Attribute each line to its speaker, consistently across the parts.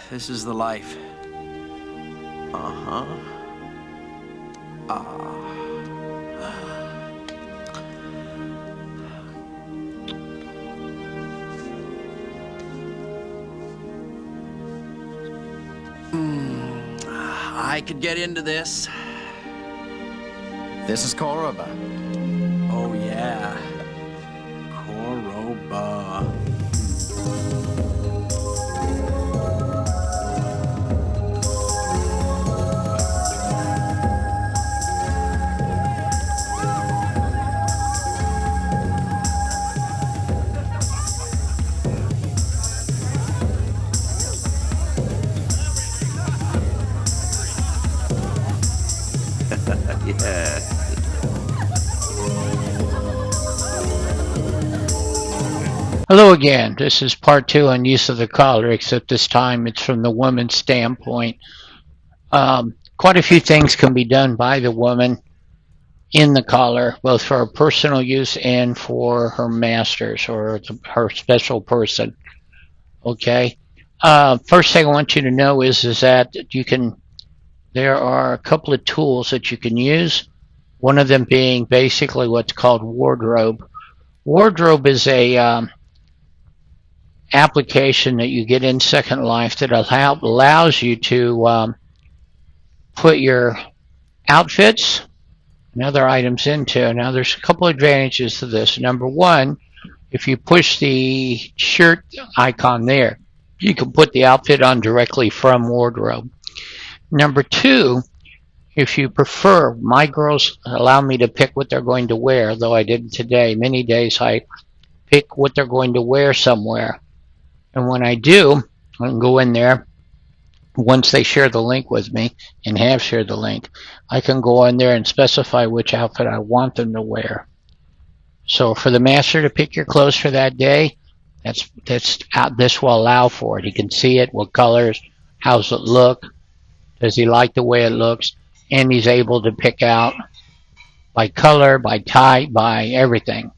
Speaker 1: This is the life. Uh-huh. Ah. I could get into this.
Speaker 2: This is Koroba.
Speaker 1: Oh, yeah. Koroba. Yeah.
Speaker 3: Hello again. This is part 2 on use of the collar, except this time it's from the woman's standpoint. Quite a few things can be done by the woman in the collar, both for her personal use and for her masters or her special person. Okay. First thing I want you to know is that there are a couple of tools that you can use. One of them being basically what's called Wardrobe. Wardrobe is a application that you get in Second Life that allows you to put your outfits and other items into. Now, there's a couple advantages to this. Number one, if you push the shirt icon there, you can put the outfit on directly from Wardrobe. Number two, if you prefer, my girls allow me to pick what they're going to wear, though I didn't today. Many days I pick what they're going to wear somewhere. And when I do, I can go in there. Once they share the link with me and have shared the link, I can go in there and specify which outfit I want them to wear. So for the master to pick your clothes for that day, this will allow for it. He can see it, what colors, how's it look, does he like the way it looks, and he's able to pick out by color, by type, by everything.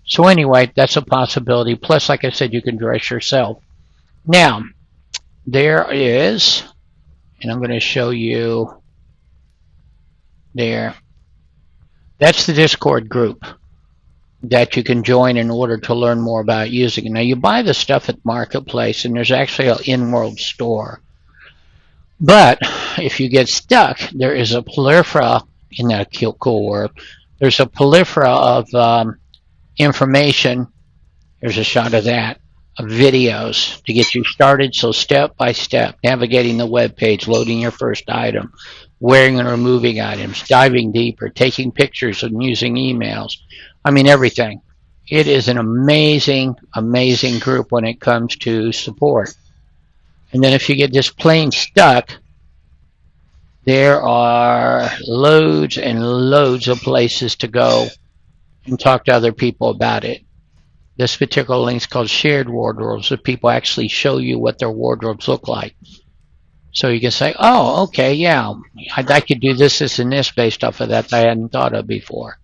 Speaker 3: So anyway, that's a possibility. Plus, like I said, you can dress yourself. Now, there is, and I'm going to show you there. That's the Discord group that you can join in order to learn more about using it. Now, you buy the stuff at Marketplace, and there's actually an in-world store. But if you get stuck, there is a plethora, in that cool word, there's a plethora of information. There's a shot of that, of videos to get you started. So step by step, navigating the web page, loading your first item, wearing and removing items, diving deeper, taking pictures and using emails. I mean, everything. It is an amazing, amazing group when it comes to support. And then if you get just plain stuck, there are loads and loads of places to go and talk to other people about it. This particular link is called Shared Wardrobes, so people actually show you what their wardrobes look like. So you can say, oh, okay, yeah, I could do this, and this based off of that I hadn't thought of before.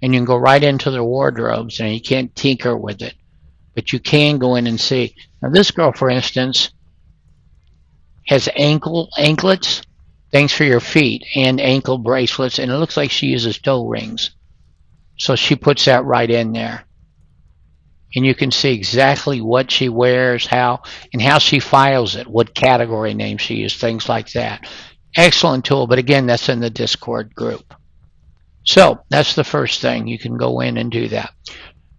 Speaker 3: And you can go right into their wardrobes, and you can't tinker with it. But you can go in and see. Now, this girl, for instance, has anklets, things for your feet, and ankle bracelets, and it looks like she uses toe rings. So she puts that right in there. And you can see exactly what she wears, how she files it, what category name she uses, things like that. Excellent tool, but again, that's in the Discord group. So that's the first thing. You can go in and do that.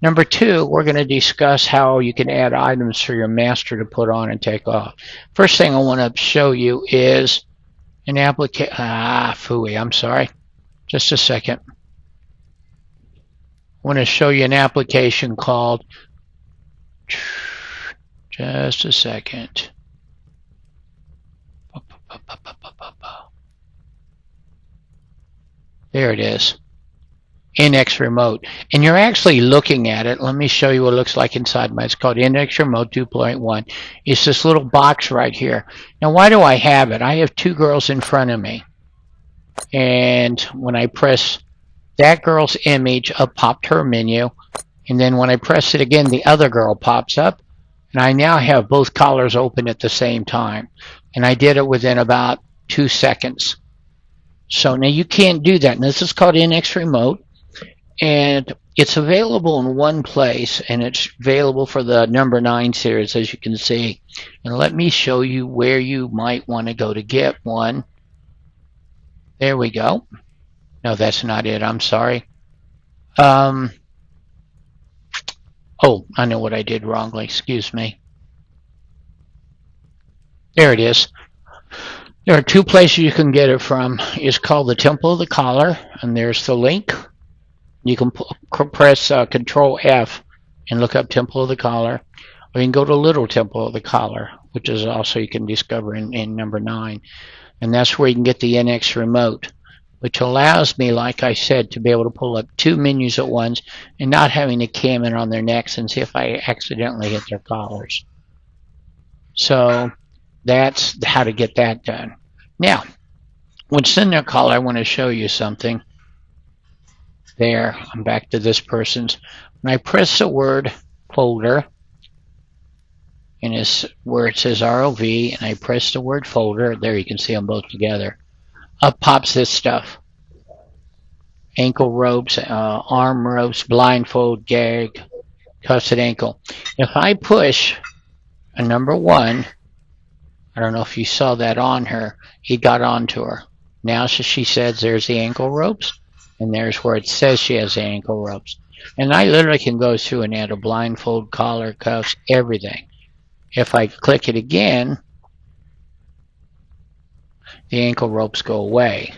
Speaker 3: Number two, we're going to discuss how you can add items for your master to put on and take off. First thing I want to show you is an application. I'm sorry. Just a second. I want to show you an application called, just a second. There it is. NX Remote. And you're actually looking at it. Let me show you what it looks like inside it's called NX Remote 2.1. It's this little box right here. Now, why do I have it? I have two girls in front of me. And when I press that girl's image, up popped her menu. And then when I press it again, the other girl pops up. And I now have both collars open at the same time. And I did it within about 2 seconds. So now you can't do that. And this is called NX Remote. And it's available in one place, and it's available for the number 9 series, as you can see. And let me show you where you might want to go to get one. There we go. No, that's not it. I'm sorry. Oh, I know what I did wrongly. Excuse me. There it is. There are 2 places you can get it from. It's called the Temple of the Collar, and there's the link. You can press Control F and look up Temple of the Collar, or you can go to Little Temple of the Collar, which is also you can discover in number 9, and that's where you can get the NX Remote, which allows me, like I said, to be able to pull up 2 menus at once and not having to cam in on their necks and see if I accidentally hit their collars. So that's how to get that done. Now, when it's in their collar, I want to show you something. There, I'm back to this person's. When I press the word folder, and it's where it says ROV, and I press the word folder, there you can see them both together. Up pops this stuff. Ankle ropes, arm ropes, blindfold, gag, twisted ankle. If I push a number 1, I don't know if you saw that on her, he got onto her. Now she says there's the ankle ropes, and there's where it says she has the ankle ropes. And I literally can go through and add a blindfold, collar, cuffs, everything. If I click it again, the ankle ropes go away.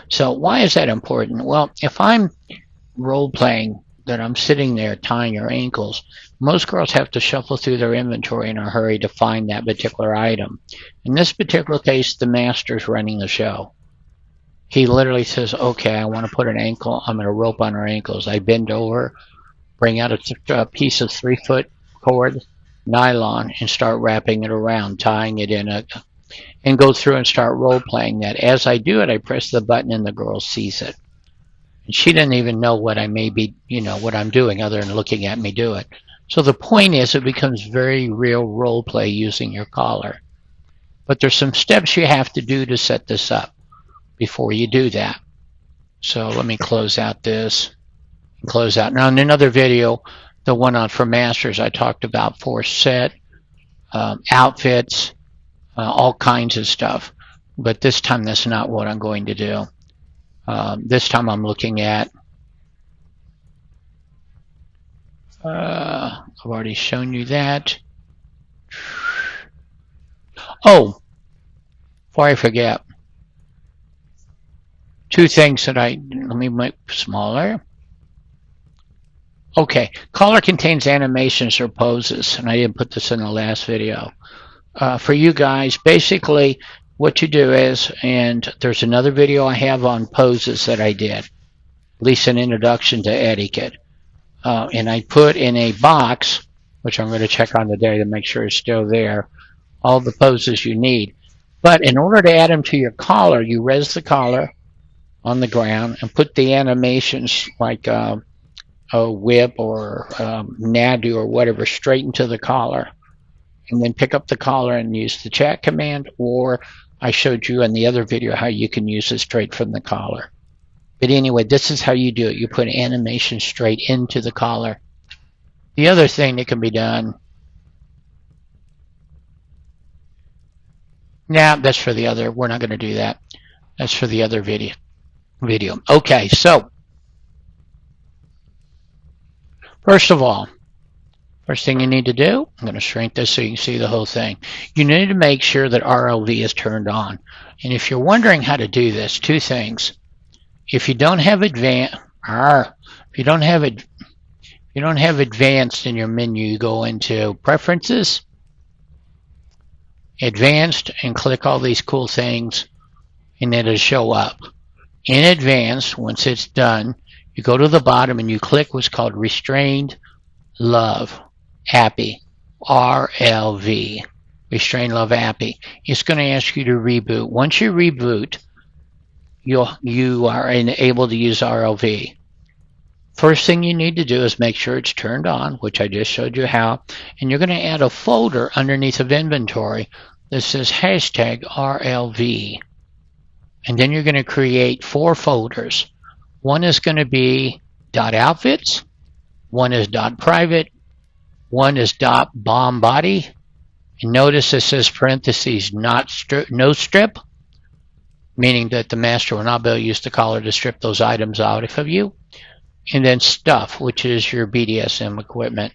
Speaker 3: So why is that important? Well, if I'm role-playing that I'm sitting there tying her ankles, most girls have to shuffle through their inventory in a hurry to find that particular item. In this particular case, the master's running the show. He literally says, okay, I want to put an ankle, I'm going to rope on her ankles. I bend over, bring out a piece of 3-foot cord, nylon, and start wrapping it around, tying it in and go through and start role-playing that. As I do it, I press the button and the girl sees it. And she doesn't even know what I may be, what I'm doing other than looking at me do it. So the point is it becomes very real role play using your collar. But there's some steps you have to do to set this up before you do that. So let me close out this. Close out. Now in another video, the one on for masters, I talked about force set, outfits, all kinds of stuff. But this time that's not what I'm going to do. This time I'm looking at, I've already shown you that. Oh, before I forget, 2 things that let me make smaller. Okay, collar contains animations or poses, and I didn't put this in the last video. For you guys, basically what you do is, and there's another video I have on poses that I did, at least an introduction to etiquette. And I put in a box, which I'm going to check on today to make sure it's still there, all the poses you need. But in order to add them to your collar, you res the collar on the ground and put the animations like a whip or nadu or whatever straight into the collar. And then pick up the collar and use the chat command, or I showed you in the other video how you can use it straight from the collar. But anyway, this is how you do it. You put animation straight into the collar. The other thing that can be done, now that's for the other, we're not going to do that. That's for the other video. Okay, so first of all, first thing you need to do, I'm going to shrink this so you can see the whole thing. You need to make sure that RLV is turned on. And if you're wondering how to do this, 2 things. If you don't have advanced in your menu, you go into Preferences, Advanced, and click all these cool things, and it'll show up. In Advanced, once it's done, you go to the bottom and you click what's called Restrained Love Appy, RLV, Restrained Love Appy. It's going to ask you to reboot. Once you reboot, you are able to use RLV. First thing you need to do is make sure it's turned on, which I just showed you how, and you're going to add a folder underneath of inventory that says hashtag RLV. And then you're going to create 4 folders. One is going to be .outfits, one is .private, one is .bomb body, and notice it says parentheses no strip, meaning that the master will not be able to use the collar to strip those items out of you. And then stuff, which is your BDSM equipment,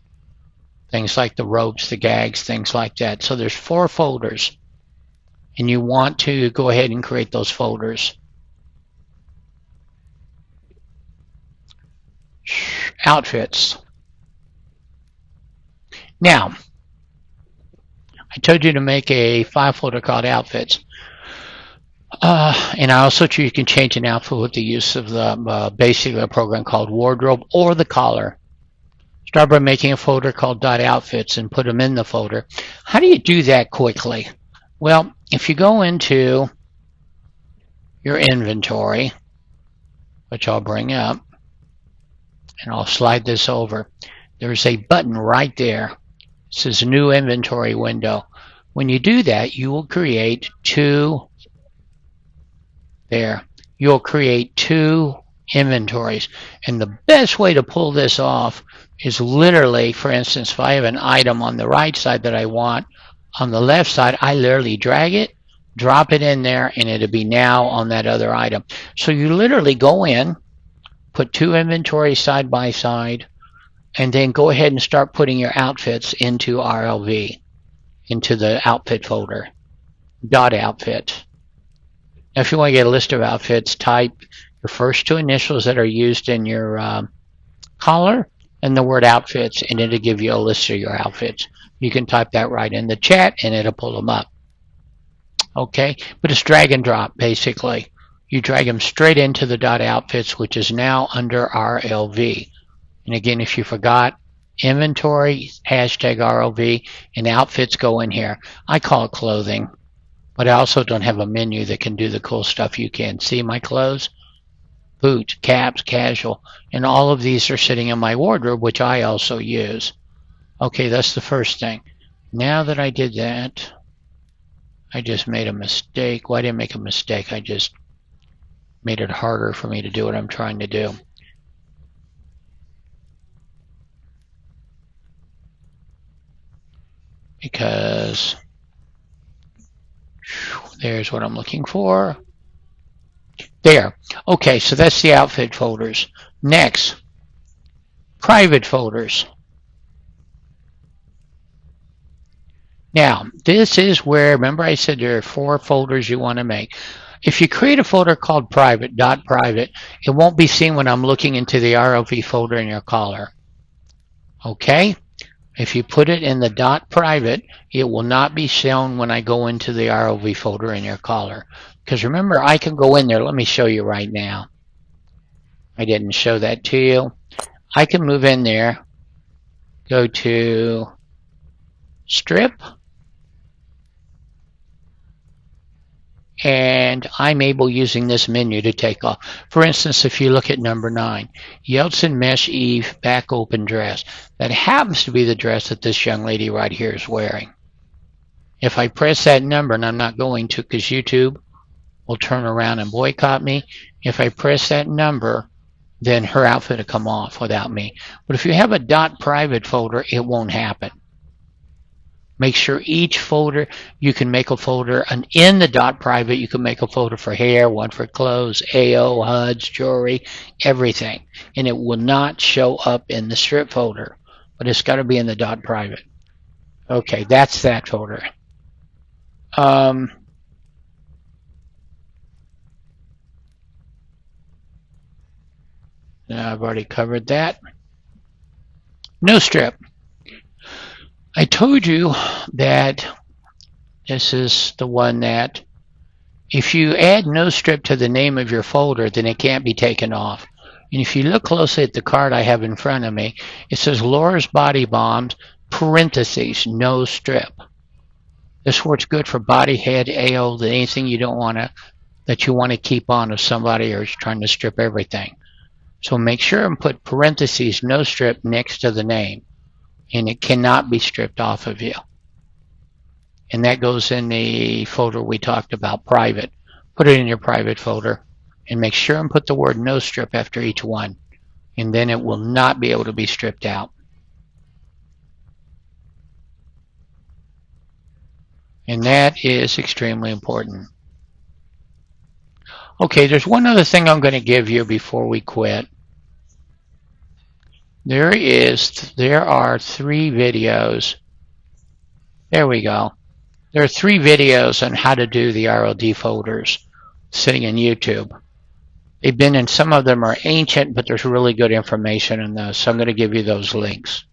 Speaker 3: things like the ropes, the gags, things like that. So there's 4 folders, and you want to go ahead and create those folders. Outfits. Now, I told you to make a 5 folder called outfits. And I also told you can change an outfit with the use of the basically a program called Wardrobe or the collar. Start by making a folder called .outfits and put them in the folder. How do you do that quickly? Well, if you go into your inventory, which I'll bring up, and I'll slide this over, there's a button right there. It says New Inventory Window. When you do that, you will create 2 there. You'll create 2 inventories. And the best way to pull this off is literally, for instance, if I have an item on the right side that I want, on the left side, I literally drag it, drop it in there, and it'll be now on that other item. So you literally go in, put 2 inventories side by side, and then go ahead and start putting your outfits into RLV, into the outfit folder, .outfit. Now, if you want to get a list of outfits, type your first 2 initials that are used in your collar and the word outfits, and it'll give you a list of your outfits. You can type that right in the chat, and it'll pull them up. Okay, but it's drag and drop, basically. You drag them straight into the .outfits, which is now under RLV. And again, if you forgot, inventory, hashtag RLV, and outfits go in here. I call it clothing. But I also don't have a menu that can do the cool stuff you can. See my clothes? Boot, caps, casual. And all of these are sitting in my wardrobe, which I also use. Okay, that's the first thing. Now that I did that, I just made a mistake. Well, I didn't make a mistake. I just made it harder for me to do what I'm trying to do. Because there's what I'm looking for. There. Okay, so that's the outfit folders. Next, private folders. Now, this is where, remember I said there are 4 folders you want to make. If you create a folder called private, .private, it won't be seen when I'm looking into the RLV folder in your collar. Okay? If you put it in the .private, it will not be shown when I go into the RLV folder in your collar. Because remember, I can go in there. Let me show you right now. I didn't show that to you. I can move in there, go to strip, and I'm able, using this menu, to take off. For instance, if you look at number 9, Yeltsin Mesh Eve back open dress. That happens to be the dress that this young lady right here is wearing. If I press that number, and I'm not going to because YouTube will turn around and boycott me. If I press that number, then her outfit will come off without me. But if you have a .private folder, it won't happen. Make sure each folder, you can make a folder, and in the .private, you can make a folder for hair, one for clothes, AO, HUDs, jewelry, everything. And it will not show up in the strip folder, but it's got to be in the .private. Okay, that's that folder. Now I've already covered that. No strip. I told you that this is the one that if you add no strip to the name of your folder, then it can't be taken off. And if you look closely at the card I have in front of me, it says Laura's Body Bombs, parentheses, no strip. This word's good for body, head, AO, anything you don't want to, that you want to keep on if somebody is trying to strip everything. So make sure and put parentheses no strip next to the name, and it cannot be stripped off of you. And that goes in the folder we talked about, private. Put it in your private folder, and make sure and put the word no strip after each one, and then it will not be able to be stripped out. And that is extremely important. Okay, there's one other thing I'm going to give you before we quit. There are 3 videos. There we go. There are 3 videos on how to do the ROD folders sitting in YouTube. They've been in, some of them are ancient, but there's really good information in those, so I'm going to give you those links.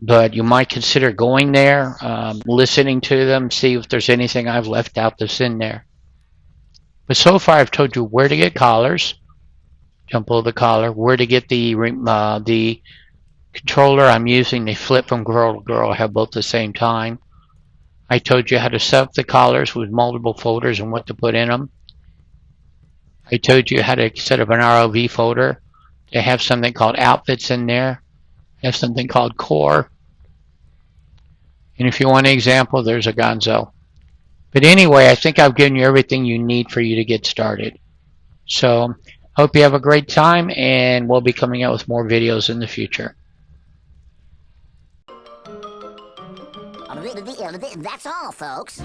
Speaker 3: But you might consider going there, listening to them, see if there's anything I've left out that's in there. But so far I've told you where to get collars, jump below the collar, where to get the controller I'm using. They flip from girl to girl, have both at the same time. I told you how to set up the collars with multiple folders and what to put in them. I told you how to set up an ROV folder. They have something called outfits in there. They have something called core. And if you want an example, there's a Gonzo. But anyway, I think I've given you everything you need for you to get started. So, hope you have a great time, and we'll be coming out with more videos in the future.
Speaker 2: That's all, folks.